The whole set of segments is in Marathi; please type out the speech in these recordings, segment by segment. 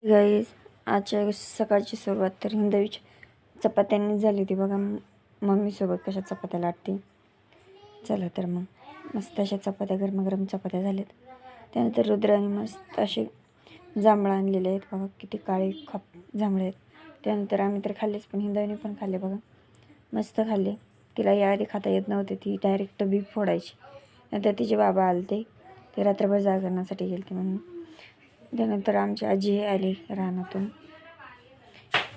गाईज आजच्या सकाळची सुरुवात तर हिंदवीच्या चपात्यांनी झाली होती बघा. मम्मीसोबत कशा चपात्या लाटते. चला तर मग मस्त अशा चपात्या गरमागरम चपात्या झाल्यात. त्यानंतर रुद्राने मस्त असे जांभळं आणलेले आहेत बघा, किती काळे खाप जांभळे आहेत. त्यानंतर आम्ही तर खाल्लेच, पण हिंदवीने पण खाल्ले बघा, मस्त खाल्ले. तिला याआधी खाता येत नव्हते, ती डायरेक्ट बी फोडायची. नंतर तिचे बाबा आलते, ते रात्रभर जागरणासाठी गेलते म्हणून. त्यानंतर आमची आजी आली रानातून.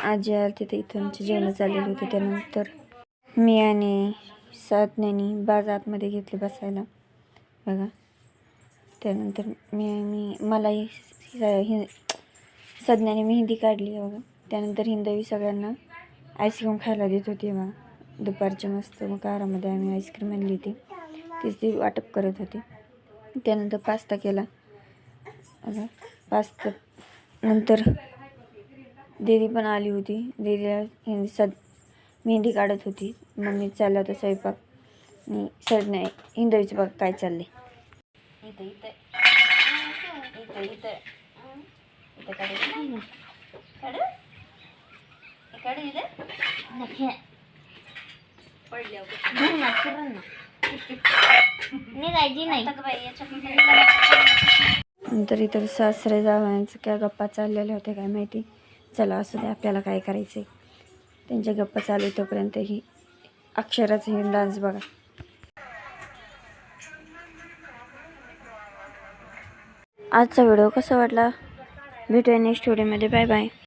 आजी आली तिथे इथून जेवण चाललेली होती. त्यानंतर मी आणि साधन्यानी बाज आतमध्ये घेतली बसायला बघा. त्यानंतर मलाही साधन्याने मेहंदी काढली बघा. त्यानंतर हिंदवी सगळ्यांना आईस्क्रीम खायला देत होती बघा. दुपारची मस्त मग कारामध्ये आम्ही आईस्क्रीम आणली होती, तीच ती वाटप करत होती. त्यानंतर पास्ता केला बघा. पास्ता नंतर दीदी पण आली होती. दीदीला मेहंदी काढत होती. मम्मी चालला होता स्वयंपाक. आणि साधन्या हिंदवीचं बघ काय चालले. इथं इथं इथं इथं इथं काढू काढू काढू इथं नंतर इतर सासरे जावयांचं काय गप्पा चाललेल्या होत्या काय माहिती. चला असू दे, आपल्याला काय करायचं आहे. त्यांच्या गप्पा चालू तोपर्यंत ही अक्षराचा ही डान्स बघा. आजचा व्हिडिओ कसा वाटला भेटूया नेक्स्ट व्हिडिओमध्ये. Bye bye.